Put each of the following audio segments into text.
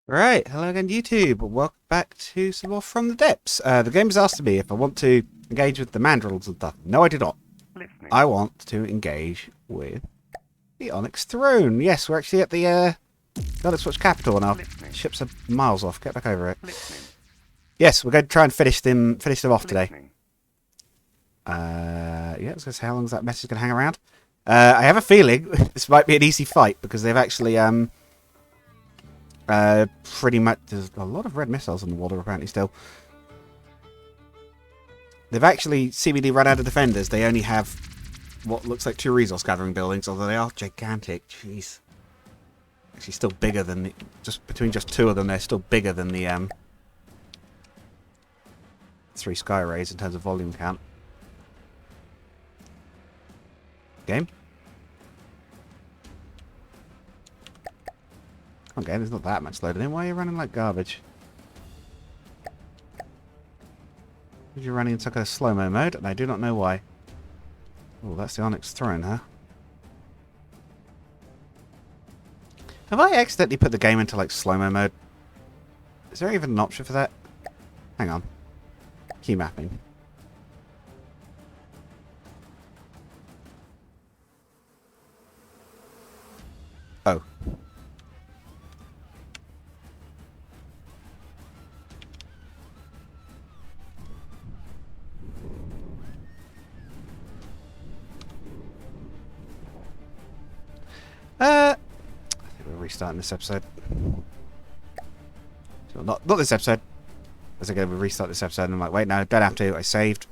Right, hello again YouTube, welcome back to some more From the Depths. The game has asked me if I want to engage with the mandrills and stuff. No, I do not. Listening. I want to engage with the Onyx Throne. Yes, we're actually at the Onyx Watch capital now. Listening. Ships are miles off, get back over it. Listening. Yes, we're going to try and finish them off today. Listening. Yeah, I was going to say, how long is that message going to hang around? I have a feeling this might be an easy fight, because they've actually, pretty much, there's a lot of red missiles in the water apparently still. They've actually seemingly run out of defenders. They only have what looks like 2 resource gathering buildings, although they are gigantic. Jeez. Actually still bigger than the, between just 2 of them, they're still bigger than the 3 sky rays in terms of volume count. Game? Okay, there's not that much loaded in. Why are you running like garbage? You're running in some kind of slow-mo mode, and I do not know why. Oh, that's the Onyx Throne, huh? Have I accidentally put the game into, like, slow-mo mode? Is there even an option for that? Hang on. Key mapping. Oh. I think we're restarting this episode. So not this episode. I was going to restart this episode, and I'm like, wait, no, don't have to. I saved.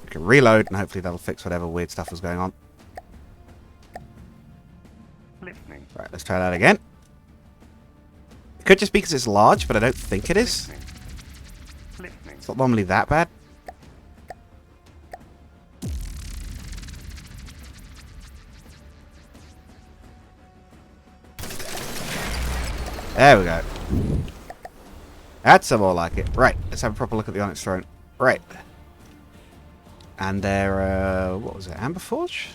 We can reload, and hopefully that'll fix whatever weird stuff was going on. Listening. Right, let's try that again. It could just be because it's large, but I don't think it is. Listening. Listening. It's not normally that bad. There we go. That's some more like it. Right, let's have a proper look at the Onyx Throne. Right. And they're, what was it? Amberforge?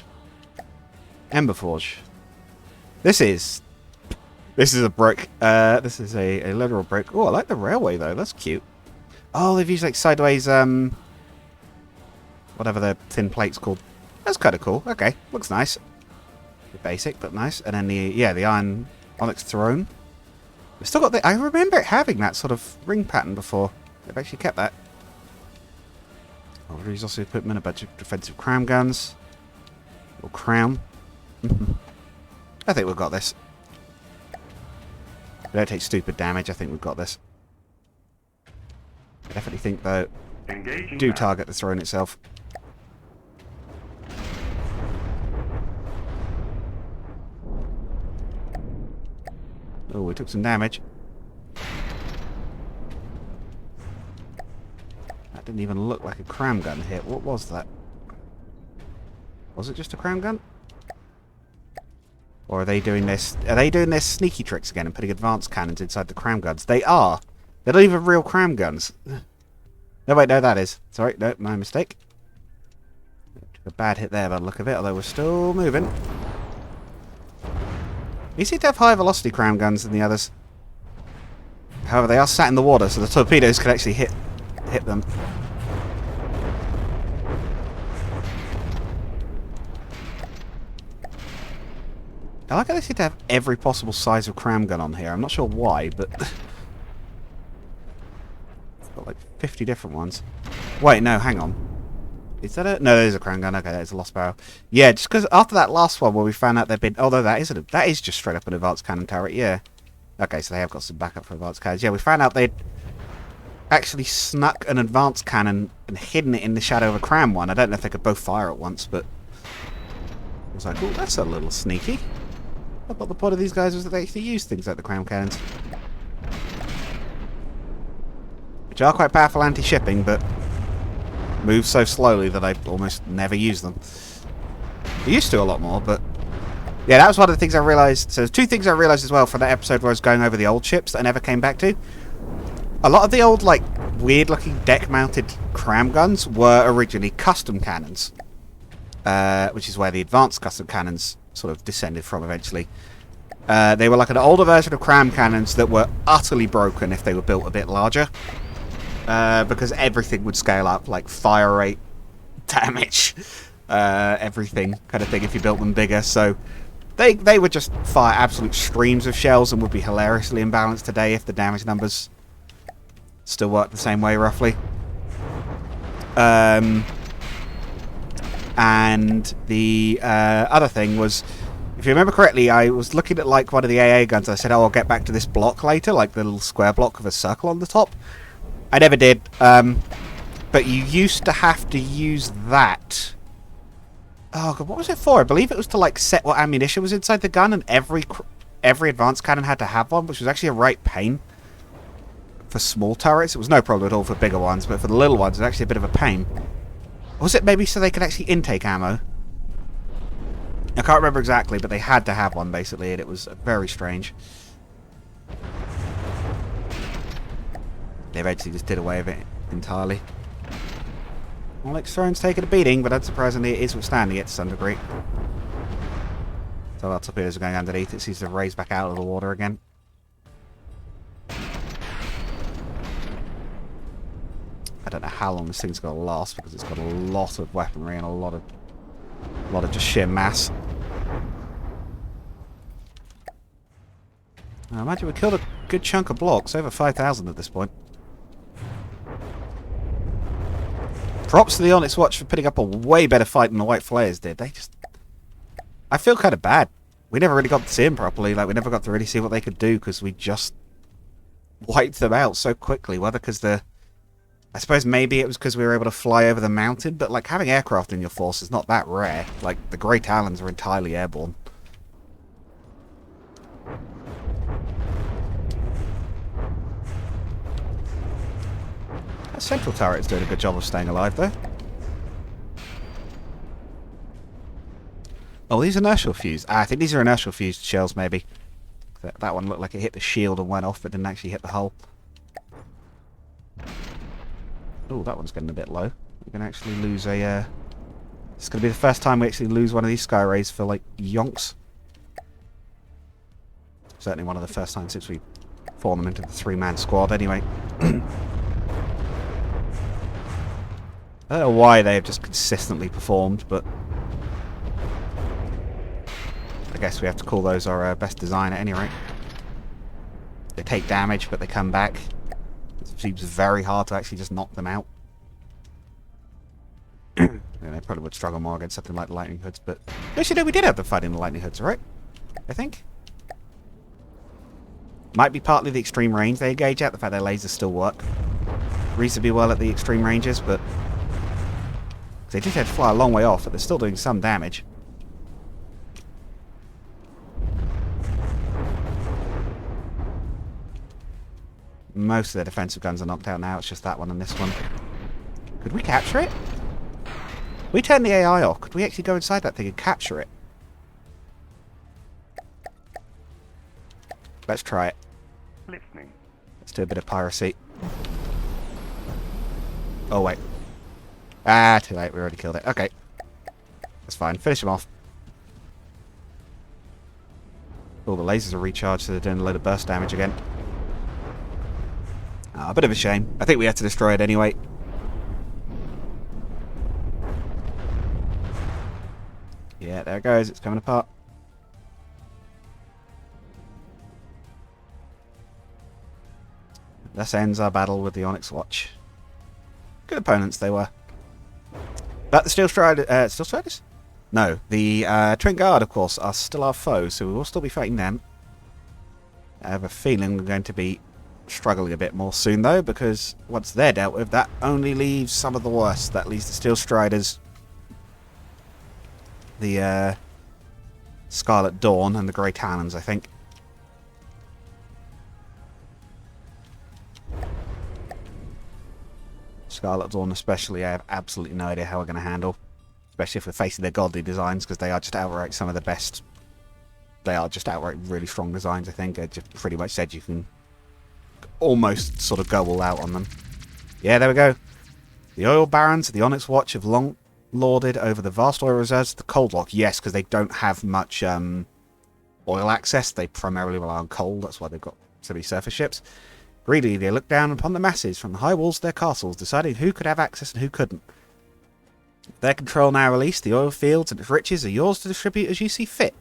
Emberforge. This is a brick. This is a literal brick. Oh, I like the railway, though. That's cute. Oh, they've used, like, sideways, whatever the thin plate's called. That's kind of cool. Okay, looks nice. Basic, but nice. And then the iron Onyx Throne. We've still got the... I remember it having that sort of ring pattern before. They've actually kept that. Oh, resource equipment, a bunch of defensive crown guns. Or crown. I think we've got this. We don't take stupid damage. I think we've got this. I definitely think, though, Engaging do now. target the throne itself. Oh, we took some damage. That didn't even look like a cram gun hit. What was that? Was it just a cram gun? Or are they doing this? Are they doing their sneaky tricks again and putting advanced cannons inside the cram guns? They are. They're not even real cram guns. No, wait, no, that is. Sorry, no, my mistake. Took a bad hit there by the look of it, although we're still moving. You seem to have higher velocity cram guns than the others. However, they are sat in the water, so the torpedoes can actually hit them. I like how they seem to have every possible size of cram gun on here. I'm not sure why, but... It's got like 50 different ones. Wait, no, hang on. Is that a... No, that is a cram gun. Okay, that is a lost barrel. Yeah, just because after that last one where we found out they'd been... Although that is just straight up an advanced cannon turret, yeah. Okay, so they have got some backup for advanced cannons. Yeah, we found out they'd actually snuck an advanced cannon and hidden it in the shadow of a cram one. I don't know if they could both fire at once, but... I was like, oh, that's a little sneaky. I thought the point of these guys was that they actually use things like the cram cannons. Which are quite powerful anti-shipping, but move so slowly that I almost never use them. I used to a lot more, but... Yeah, that was one of the things I realised. So there's 2 things I realised as well from that episode where I was going over the old ships that I never came back to. A lot of the old, like, weird-looking deck-mounted cram guns were originally custom cannons. Which is where the advanced custom cannons sort of descended from eventually. They were like an older version of cram cannons that were utterly broken if they were built a bit larger. Because everything would scale up, like fire rate, damage, everything kind of thing if you built them bigger. So they would just fire absolute streams of shells and would be hilariously imbalanced today if the damage numbers still worked the same way, roughly. And the other thing was, if you remember correctly, I was looking at like one of the AA guns. I said, oh, I'll get back to this block later, like the little square block with a circle on the top. I never did. But you used to have to use that. Oh, God, what was it for? I believe it was to like set what ammunition was inside the gun, and every advanced cannon had to have one, which was actually a right pain. For small turrets, it was no problem at all for bigger ones, but for the little ones, it was actually a bit of a pain. Was it maybe so they could actually intake ammo? I can't remember exactly, but they had to have one, basically, and it was very strange. They eventually just did away with it entirely. Alex Throne's taking a beating, but unsurprisingly, it is withstanding it to some degree. So our torpedoes are going underneath. It seems to raise back out of the water again. I don't know how long this thing's going to last, because it's got a lot of weaponry and a lot of just sheer mass. I imagine we killed a good chunk of blocks, over 5,000 at this point. Props to the Onyx Watch for putting up a way better fight than the White Flares did. I feel kind of bad. We never really got to see them properly. Like, we never got to really see what they could do, because we just wiped them out so quickly. Whether because I suppose maybe it was because we were able to fly over the mountain, but like having aircraft in your force is not that rare. Like, the Grey Talons are entirely airborne. That central turret is doing a good job of staying alive, though. Oh, these are inertial fused. I think these are inertial fused shells, maybe. That one looked like it hit the shield and went off, but didn't actually hit the hull. Oh, that one's getting a bit low. We're going to actually lose a... It's going to be the first time we actually lose one of these Sky Rays for, like, yonks. Certainly one of the first times since we formed them into the 3-man squad, anyway. I don't know why they have just consistently performed, but... I guess we have to call those our best design at any rate. They take damage, but they come back. It seems very hard to actually just knock them out. Yeah, they probably would struggle more against something like the Lightning Hoods, but... Actually, no, we did have them fighting the Lightning Hoods, right? I think. Might be partly the extreme range they engage at, the fact their lasers still work reasonably well at the extreme ranges, but... They did have to fly a long way off, but they're still doing some damage. Most of their defensive guns are knocked out now. It's just that one and this one. Could we capture it? We turn the AI off. Could we actually go inside that thing and capture it? Let's try it. Listening. Let's do a bit of piracy. Oh, wait. Ah, too late. We already killed it. Okay. That's fine. Finish him off. Oh, the lasers are recharged, so they're doing a load of burst damage again. Oh, a bit of a shame. I think we had to destroy it anyway. Yeah, there it goes. It's coming apart. Thus ends our battle with the Onyx Watch. Good opponents they were. But the Steel Striders? No, the Twin Guard, of course, are still our foes, so we will still be fighting them. I have a feeling we're going to be struggling a bit more soon, though, because once they're dealt with, that only leaves some of the worst. That leaves the Steel Striders, the Scarlet Dawn, and the Grey Talons, I think. Scarlet Dawn especially, I have absolutely no idea how we're going to handle. Especially if we're facing their godly designs, because they are just outright some of the best. They are just outright really strong designs, I think. I just pretty much said you can almost sort of go all out on them. Yeah, there we go. The oil barons of the Onyx Watch have long lorded over the vast oil reserves of the Cold Loch. Yes, because they don't have much oil access. They primarily rely on coal. That's why they've got so many surface ships. Greedily, they look down upon the masses from the high walls of their castles, deciding who could have access and who couldn't. With their control now released, the oil fields and its riches are yours to distribute as you see fit.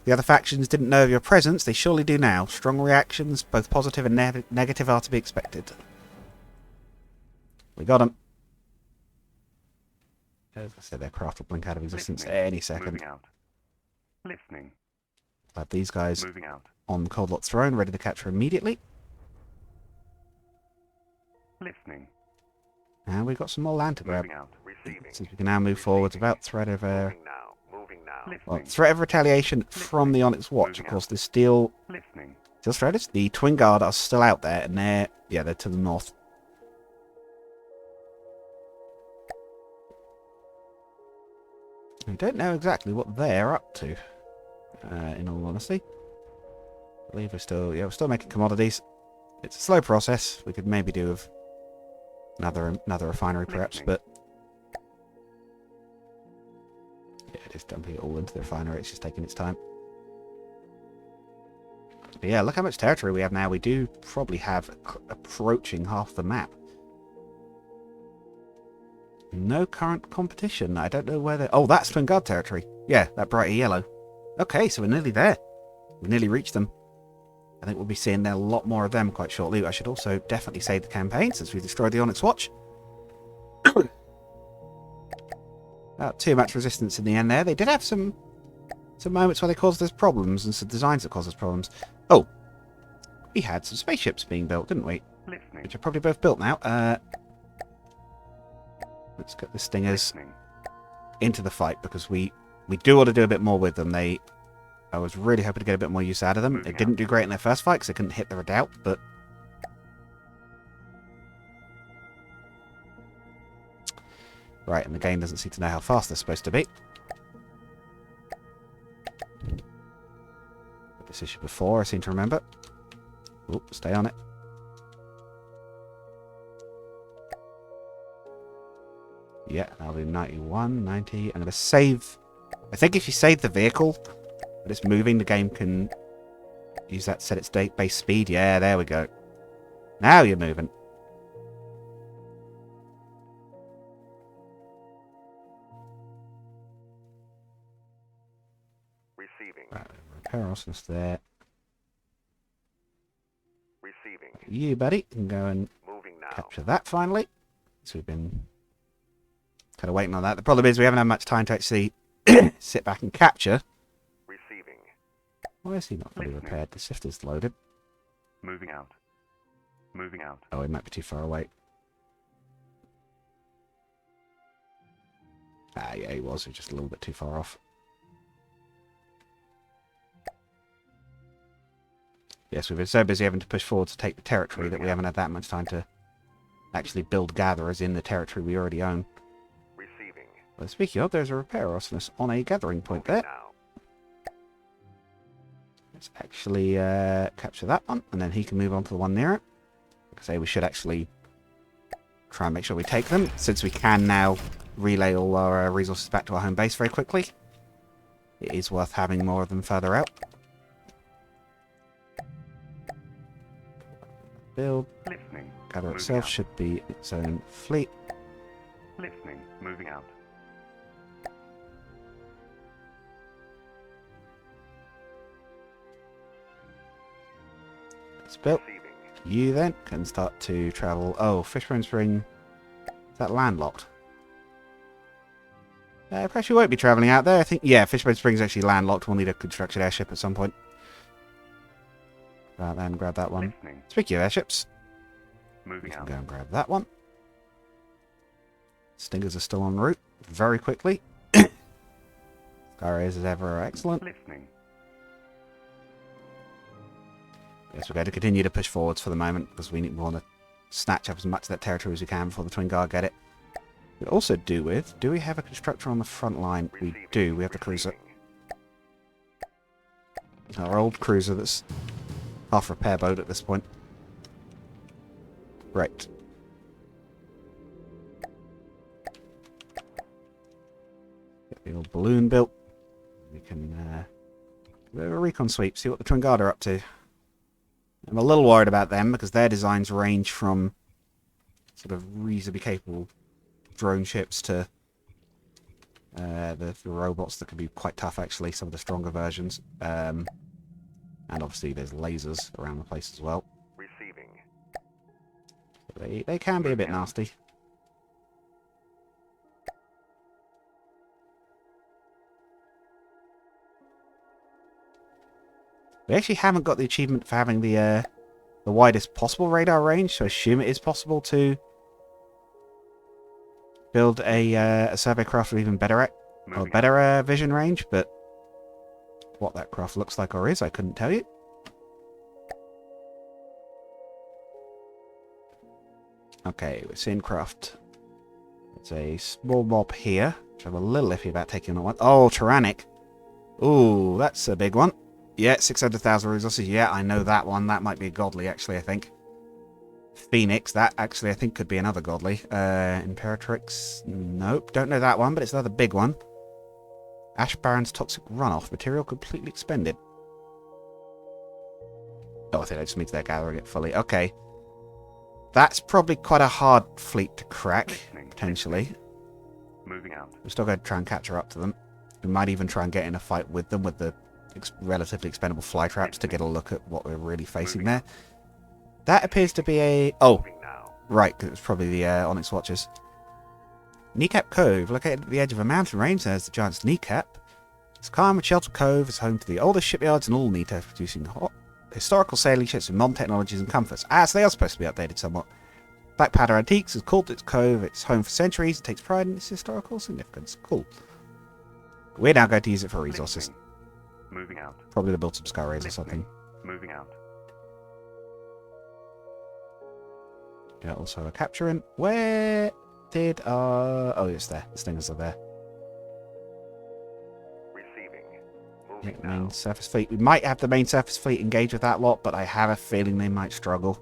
The other factions didn't know of your presence, they surely do now. Strong reactions, both positive and negative, are to be expected. We got them. As I said, their craft will blink out of existence any second. Moving out. Listening. Have these guys Moving out. on the Cold Lot throne, ready to capture immediately. Listening. And we've got some more land to grab. Moving out. Receiving. Since we can now move forwards without threat of Moving now. Moving now. well, Listening. threat of retaliation from the Onyx Watch. Of course, there's still Listening. threats. The Twin Guard are still out there, and they're to the north. I don't know exactly what they're up to. In all honesty, I believe we're still making commodities. It's a slow process. We could maybe do with another refinery, perhaps, but yeah, just dumping it all into the refinery. It's just taking its time. But yeah, look how much territory we have now. We do probably have approaching half the map. No current competition. I don't know where they... Oh, that's Twin Guard territory. Yeah, that brighter yellow. Okay, so we're nearly there. We've nearly reached them. I think we'll be seeing a lot more of them quite shortly. I should also definitely save the campaign since we've destroyed the Onyx Watch. Not too much resistance in the end there. They did have some moments where they caused us problems and some designs that caused us problems. Oh, we had some spaceships being built, didn't we? Listening. Which are probably both built now. Let's get the Stingers into the fight because we do want to do a bit more with them. I was really hoping to get a bit more use out of them. It didn't do great in their first fight because they couldn't hit the redoubt, but right, and the game doesn't seem to know how fast they're supposed to be. This issue before, I seem to remember. Oh, stay on it. Yeah, that'll be 91, 90. I'm going to save... I think if you save the vehicle that it's moving, the game can use that to set its base speed. Yeah, there we go. Now you're moving. Receiving. Right, repair awesomeness there. Receiving. You, buddy, can go and Moving now. capture that finally. So we've been kind of waiting on that. The problem is we haven't had much time to actually sit back and capture. Receiving. Why is he not fully repaired? The shifter's loaded. Moving out. Moving out. Oh, he might be too far away. Ah, yeah, he was. He was just a little bit too far off. Yes, we've been so busy having to push forward to take the territory that we haven't had that much time to actually build gatherers in the territory we already own. Receiving. Well, speaking of, there's a repair awesomeness on a gathering point there. Now. Let's actually capture that one, and then he can move on to the one near it. Like I say, we should actually try and make sure we take them, since we can now relay all our resources back to our home base very quickly. It is worth having more of them further out. Build. Listening. Gather Moving itself out. should be its own fleet. Listening. Moving out. It's built. Receiving. You then can start to travel. Oh, Fishbone Spring. Is that landlocked? Perhaps you won't be travelling out there. I think, yeah, Fishbone Spring's actually landlocked. We'll need a constructed airship at some point. Right then, grab that one. Listening. Speaking of airships, we Moving can out. go and grab that one. Stingers are still en route very quickly. Skyrays as ever are excellent. Listening. Yes, we're going to continue to push forwards for the moment because we want to snatch up as much of that territory as we can before the Twin Guard get it. We also do we have a constructor on the front line? We Receiving. do. We have the cruiser. Receiving. Our old cruiser that's half repair boat at this point. Right. Get the old balloon built. We can bit of a recon sweep, see what the Twin Guard are up to. I'm a little worried about them because their designs range from sort of reasonably capable drone ships to the robots that can be quite tough, actually, some of the stronger versions. And obviously there's lasers around the place as well. Receiving. They can be a bit nasty. We actually haven't got the achievement for having the widest possible radar range, so I assume it is possible to build a survey craft with even better vision range, but what that craft looks like or is, I couldn't tell you. Okay, we're seeing craft. It's a small mob here, which I'm a little iffy about taking on one. Oh, Tyrannic. Ooh, that's a big one. Yeah, 600,000 resources. Yeah, I know that one. That might be a godly, actually, I think. Phoenix, that actually I think could be another godly. Imperatrix, nope, don't know that one, but it's another big one. Ash Baron's Toxic Runoff, material completely expended. Oh, I think I just means they're gathering it fully. Okay. That's probably quite a hard fleet to crack, potentially. Moving out. We're still going to try and catch her up to them. We might even try and get in a fight with them with the relatively expendable fly traps to get a look at what we're really facing there. That appears to be a... Oh, right, because it's probably the Onyx Watchers. Kneecap Cove, located at the edge of a mountain range, there's the Giant's Kneecap. It's calm and sheltered cove, is home to the oldest shipyards in all Nita, producing historical sailing ships with modern technologies and comforts. So they are supposed to be updated somewhat. Black Powder Antiques is called its cove, it's home for centuries, it takes pride in its historical significance. Cool. We're now going to use it for resources. Moving out. Probably to build some Sky Rays or something. Moving out. Yeah, also a capturing. Where did oh, it's there. The stingers are there. Receiving. Yeah, Moving main now. surface fleet. We might have the main surface fleet engage with that lot, but I have a feeling they might struggle.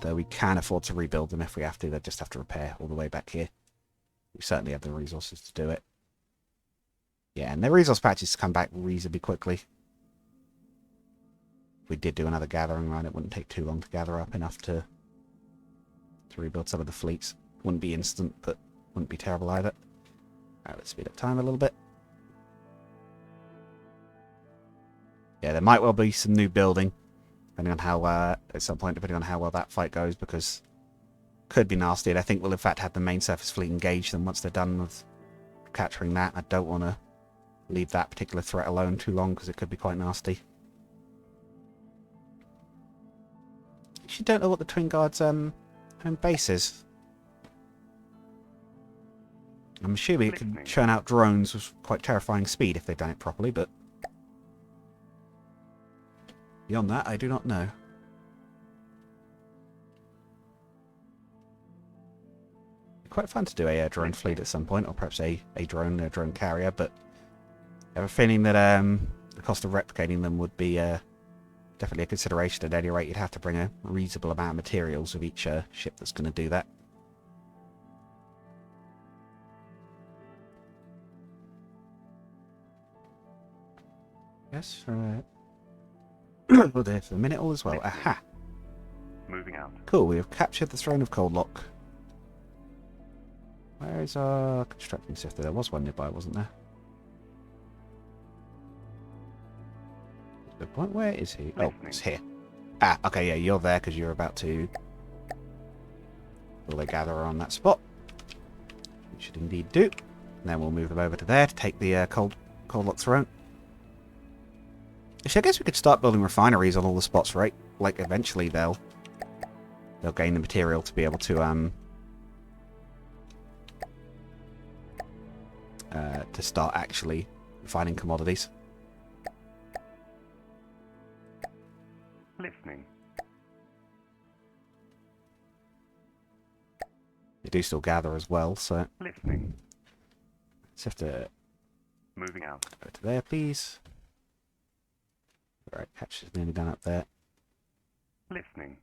Though we can afford to rebuild them if we have to. They'll just have to repair all the way back here. We certainly have the resources to do it. Yeah, and the resource patches come back reasonably quickly. If we did do another gathering run, it wouldn't take too long to gather up enough to rebuild some of the fleets. Wouldn't be instant, but wouldn't be terrible either. Alright, let's speed up time a little bit. Yeah, there might well be some new building, depending on how, at some point, depending on how well that fight goes, because could be nasty. And I think we'll in fact have the main surface fleet engage them once they're done with capturing that. I don't want to leave that particular threat alone too long, because it could be quite nasty. Actually don't know what the Twin Guard's home base is. I'm assuming it can churn out drones with quite terrifying speed if they've done it properly, but beyond that, I do not know. Quite fun to do a drone fleet at some point, or perhaps a drone carrier, but I have a feeling that the cost of replicating them would be definitely a consideration. At any rate, you'd have to bring a reasonable amount of materials with each ship that's going to do that. Yes, we'll do it for a minute all as well. Aha! Moving out. Cool, we have captured the throne of Loch. Where is our constructing sifter? There was one nearby, wasn't there? Good point. Where is he? Oh, it's here. Ah, okay, yeah, you're there because you're about to... Will they gather on that spot? We should indeed do. And then we'll move them over to there to take the Loch throne. Actually, I guess we could start building refineries on all the spots, right? Like, eventually they'll gain the material to be able to start actually refining commodities. Listening. They do still gather as well, so Listening. let's have to Moving out. go to there, please. Alright, catch is nearly done up there. Listening.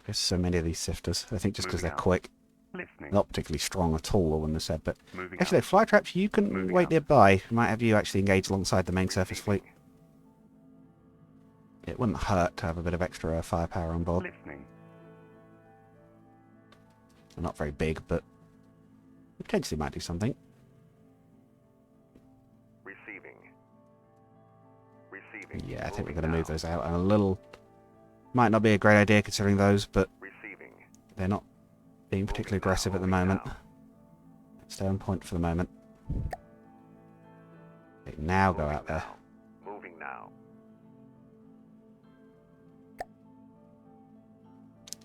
There's so many of these sifters. I think just because Moving they're out. quick. Listening. Not particularly strong at all, I wouldn't have said, but... Moving Actually, out. fly traps, you can Moving wait out. nearby. We might have you actually engage alongside the main surface fleet. Receiving. It wouldn't hurt to have a bit of extra firepower on board. Listening. They're not very big, but potentially might do something. Receiving. Receiving. Yeah, I think we're Moving going to move now. those out. And a little... Might not be a great idea considering those, but Receiving. they're not being particularly aggressive at the moment. Stay on point for the moment. Okay, now go out there. Moving now.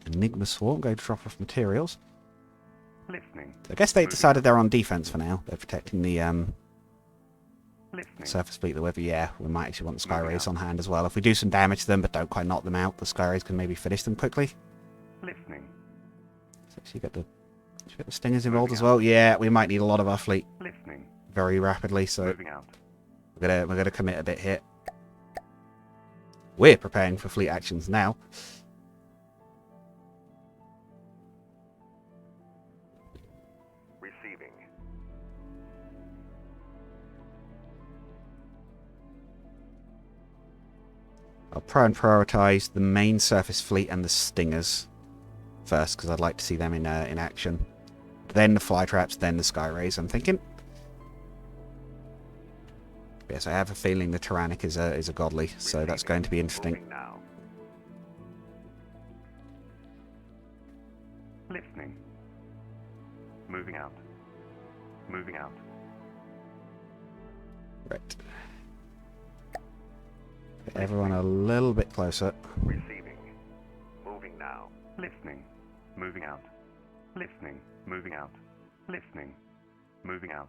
Enigma Swarm, go to drop off materials. Listening. I guess they decided they're on defense for now. They're protecting the Listening. surface fleet. However, yeah, we might actually want the Sky Moving Rays out. on hand as well. If we do some damage to them but don't quite knock them out, the Sky Rays can maybe finish them quickly. Listening. So actually get the, should we get the Stingers involved Moving as well. Yeah, we might need a lot of our fleet Listening. very rapidly, so Moving out. we're gonna commit a bit here. We're preparing for fleet actions now. Receiving. I'll try and prioritise the main surface fleet and the Stingers first, because I'd like to see them in action. Then the fly traps, then the Sky Rays, I'm thinking. Yes, I have a feeling the Tyrannic is a godly, so that's going to be interesting. Moving now. Listening. Moving out. Moving out. Right. Get everyone a little bit closer. Receiving. Moving now. Listening. Moving out. Listening. Moving out. Listening. Moving out.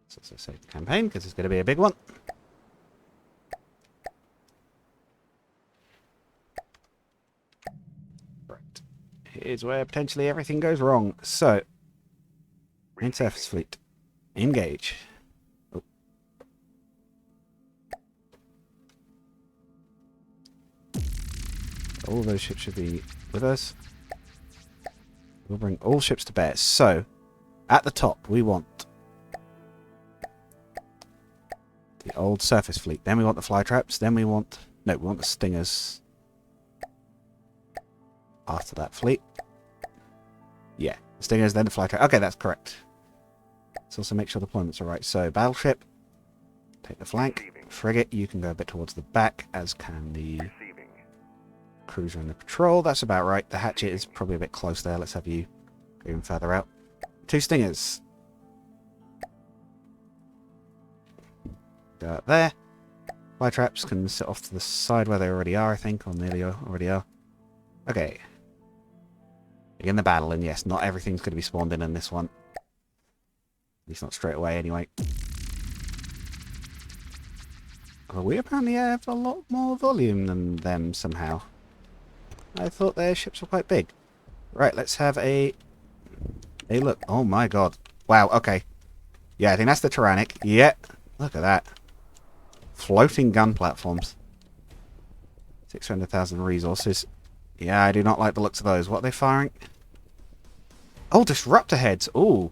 So let's save the campaign, because it's going to be a big one. Right. Here's where potentially everything goes wrong. So, main surface fleet. Engage. Oh. All of those ships should be with us. We'll bring all ships to bear. So, at the top, we want the old surface fleet. Then we want the fly traps. Then we want... No, we want the Stingers. After that fleet. Yeah, the Stingers, then the fly trap. Okay, that's correct. Let's also make sure the deployments are right. So, battleship. Take the flank. Receiving. Frigate, you can go a bit towards the back, as can the Receiving. cruiser and the patrol. That's about right. The hatchet is probably a bit close there. Let's have you go even further out. 2 Stingers. Go out there. Fly traps can sit off to the side where they already are, I think, or nearly already are. Okay. Begin the battle, and yes, not everything's going to be spawned in this one. At least not straight away, anyway. Well, we apparently have a lot more volume than them, somehow. I thought their ships were quite big. Right, let's have a look. Oh my god. Wow, okay. Yeah, I think that's the Tyrannic. Yeah, look at that. Floating gun platforms. 600,000 resources. Yeah, I do not like the looks of those. What are they firing? Oh, disruptor heads. Ooh.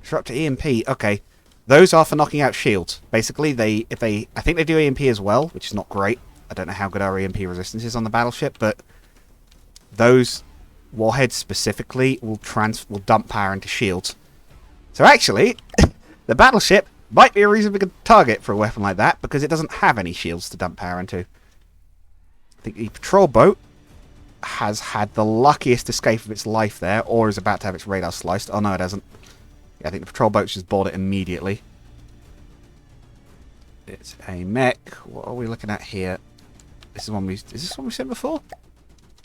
Disruptor EMP. Okay. Those are for knocking out shields. Basically, I think they do EMP as well, which is not great. I don't know how good our EMP resistance is on the battleship, but those warheads specifically will dump power into shields. So actually, the battleship might be a reasonably good target for a weapon like that, because it doesn't have any shields to dump power into. I think the patrol boat has had the luckiest escape of its life there, or is about to have its radar sliced. Oh no, it hasn't. Yeah, I think the patrol boat's just board it immediately. It's a mech. What are we looking at here? Is this one we seen before?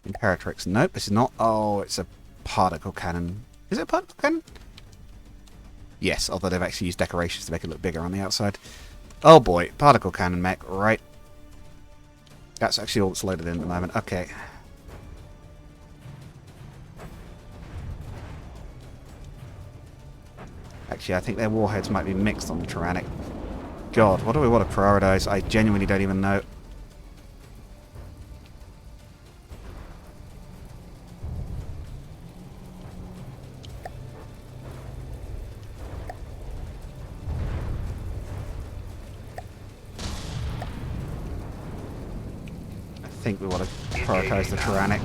Imperatrix. Nope, this is not. Oh, it's a particle cannon. Is it a particle cannon? Yes, although they've actually used decorations to make it look bigger on the outside. Oh boy, particle cannon mech, right. That's actually all that's loaded in at the moment. Okay. Actually, I think their warheads might be mixed on the Tyrannic. God, what do we want to prioritize? I genuinely don't even know. think we want to prioritise the Tyrannic.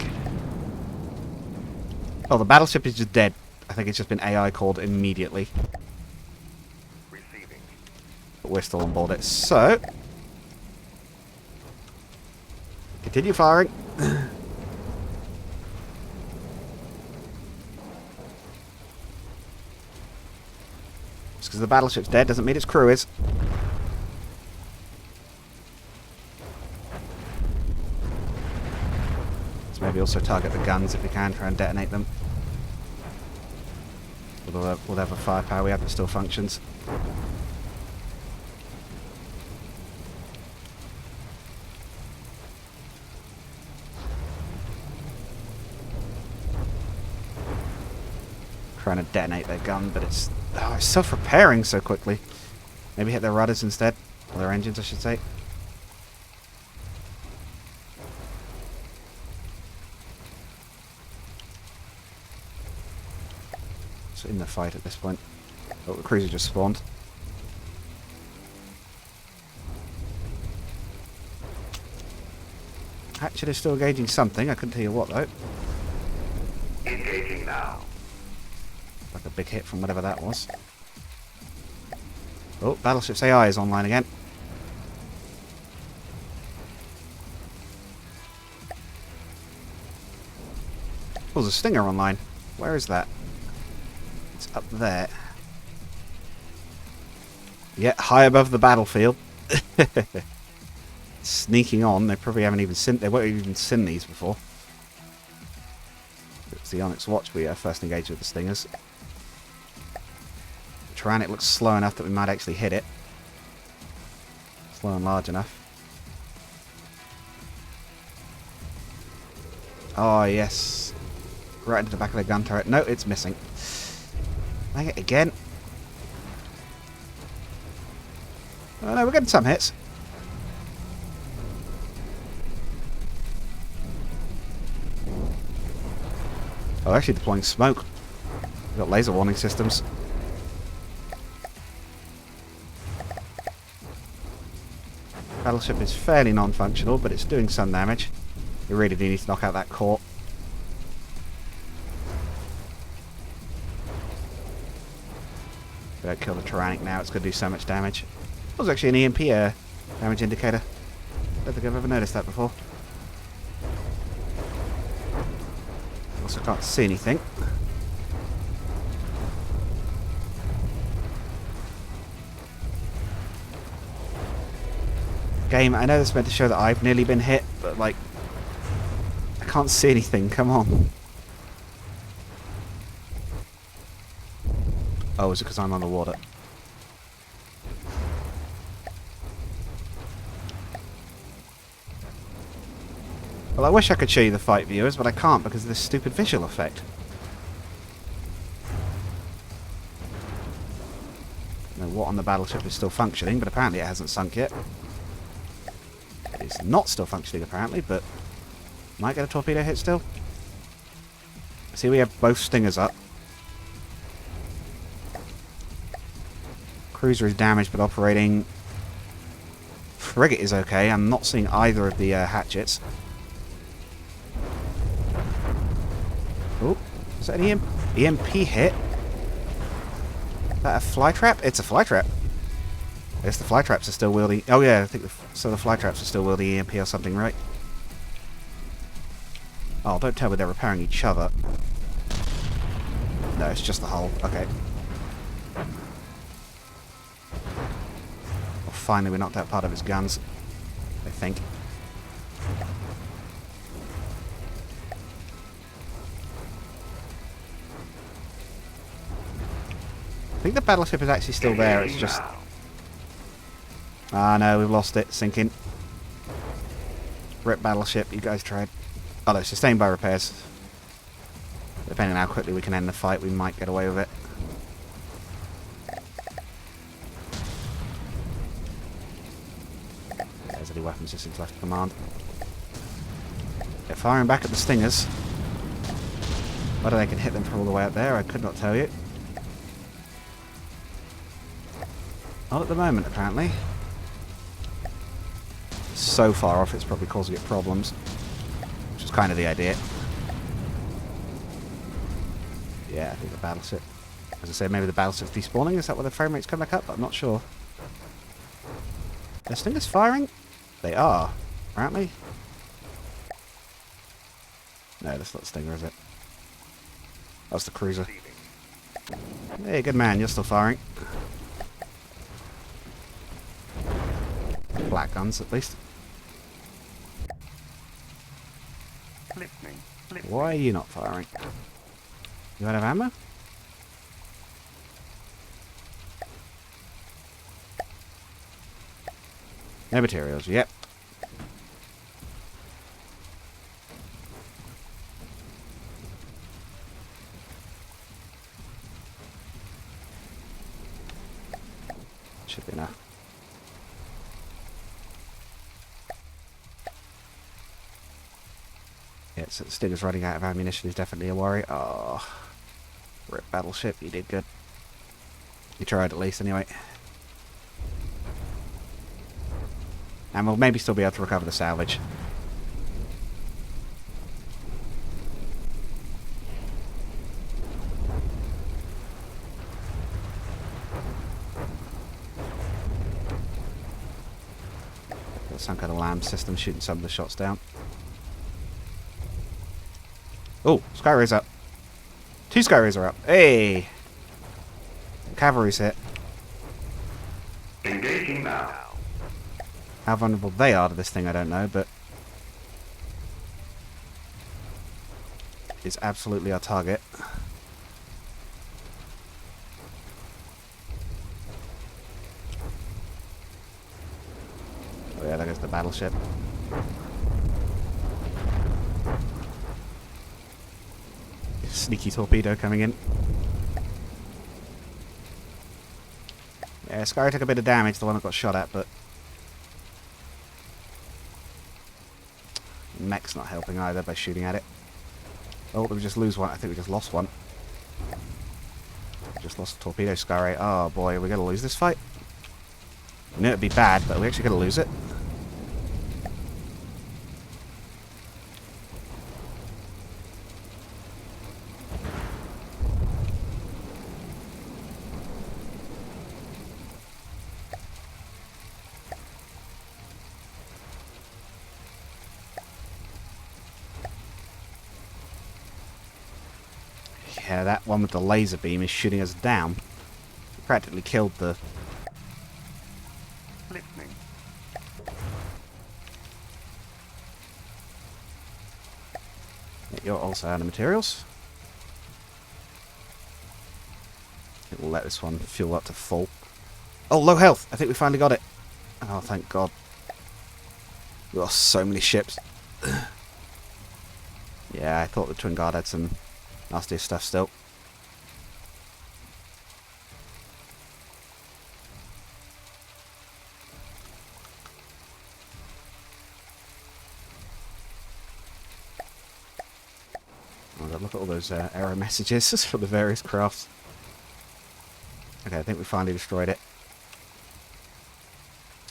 Oh, the battleship is just dead. I think it's just been AI called immediately. Receiving. But we're still on board it. So, continue firing. Just because the battleship's dead doesn't mean its crew is. So maybe also target the guns if we can, try and detonate them. With whatever firepower we have that still functions. Trying to detonate their gun, but it's self-repairing so quickly. Maybe hit their rudders instead. Or their engines, I should say. It's in the fight at this point. Oh, the cruiser just spawned. Hatchet is still engaging something. I couldn't tell you what, though. Engaging now. Like a big hit from whatever that was. Oh, Battleship's AI is online again. Oh, there's a Stinger online. Where is that? It's up there. Yeah, high above the battlefield. Sneaking on. They probably haven't even seen. They won't have even seen these before. It's the Onyx Watch we first engaged with the Stingers. The Tyrannic looks slow enough that we might actually hit it. Slow and large enough. Oh yes. Right into the back of the gun turret. No, it's missing. Dang it again. Oh no, we're getting some hits. Oh, actually deploying smoke. We've got laser warning systems. Battleship is fairly non-functional, but it's doing some damage. We really do need to knock out that core. Don't kill the Tyrannic now, it's going to do so much damage. That was actually an EMP damage indicator. Don't think I've ever noticed that before. Also can't see anything. Game, I know this meant to show that I've nearly been hit, but like, I can't see anything, come on. Oh, is it because I'm on the water? Well, I wish I could show you the fight, viewers, but I can't because of this stupid visual effect. I don't know what on the battleship is still functioning, but apparently it hasn't sunk yet. It is not still functioning, apparently, but might get a torpedo hit still. See, we have both Stingers up. Cruiser is damaged but operating. Frigate is okay. I'm not seeing either of the hatchets. Oh, is that an EMP hit? Is that a fly trap? It's a fly trap. I guess the fly traps are still wielding. Oh yeah, I think so. The fly traps are still wielding EMP or something, right? Oh, don't tell me they're repairing each other. No, it's just the hull. Okay. Well, finally, we knocked out part of his guns. I think. I think the battleship is actually still there. It's just. Ah, no, we've lost it. Sinking. Rip battleship. You guys tried. Oh, no, sustained by repairs. Depending on how quickly we can end the fight, we might get away with it. There's any weapon systems left to command. They're firing back at the Stingers. Whether they can hit them from all the way up there, I could not tell you. Not at the moment, apparently. so far off it's probably causing it problems. Which is kind of the idea. Yeah, I think the battleship... As I said, maybe the battleship's despawning. Is that why the frame rates come back up? I'm not sure. Are stingers firing? They are, aren't they? No, that's not the stinger, is it? That's the cruiser. Hey, good man, you're still firing. Black guns, at least. Listening. Why are you not firing? You out of ammo? No materials, yep. Should be enough. Yeah, so the Stinger's running out of ammunition is definitely a worry. Oh, rip battleship, you did good. You tried at least, anyway. And we'll maybe still be able to recover the salvage. Got some kind of LAM system shooting some of the shots down. Oh, Skyrays up. 2 Skyrays are up. Hey! Cavalry's hit. Engaging now. How vulnerable they are to this thing, I don't know, but it's absolutely our target. Oh yeah, there goes the battleship. Sneaky torpedo coming in. Yeah, Sky took a bit of damage, the one that got shot at, but mech's not helping either by shooting at it. Oh, did we just lose one? I think we just lost one. Just lost a torpedo Sky. Oh boy, are we going to lose this fight? I knew it'd be bad, but are we actually going to lose it? Yeah, that one with the laser beam is shooting us down. Practically killed the... Listening. You're also out of materials. It will let this one fuel up to full. Oh, low health! I think we finally got it. Oh, thank God. We lost so many ships. Yeah, I thought the Twin Guard had some nastier stuff still. Oh, look at all those error messages for the various crafts. Okay, I think we finally destroyed it.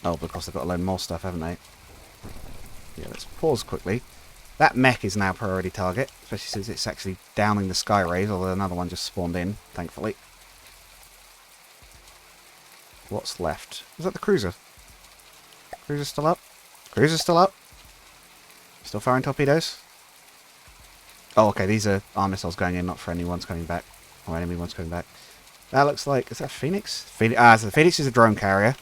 Oh, because they've got a load more stuff, haven't they? Yeah, let's pause quickly. That mech is now priority target, especially since it's actually downing the Sky Rays, although another one just spawned in, thankfully. What's left? Is that the cruiser? Cruiser's still up? Cruiser's still up? Still firing torpedoes? Oh, okay, these are arm missiles going in, not friendly ones coming back. Or enemy ones coming back. That looks like... Is that Phoenix? So the Phoenix is a drone carrier.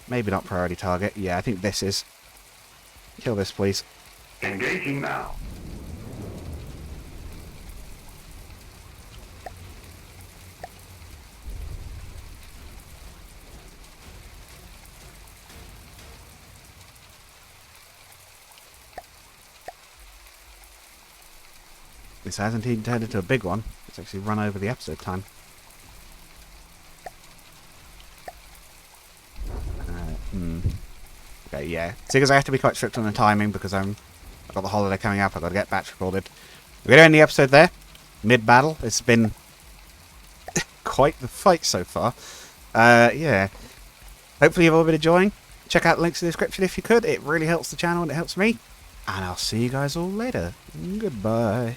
Maybe not priority target. Yeah, I think this is. Kill this, please. Engaging now. This hasn't even turned into a big one. It's actually run over the episode time. Okay, yeah. See, because I have to be quite strict on the timing because I've got the holiday coming up. I've got to get batch recorded. We're going to end the episode there. Mid-battle. It's been quite the fight so far. Yeah. Hopefully you've all been enjoying. Check out the links in the description if you could. It really helps the channel and it helps me. And I'll see you guys all later. Goodbye.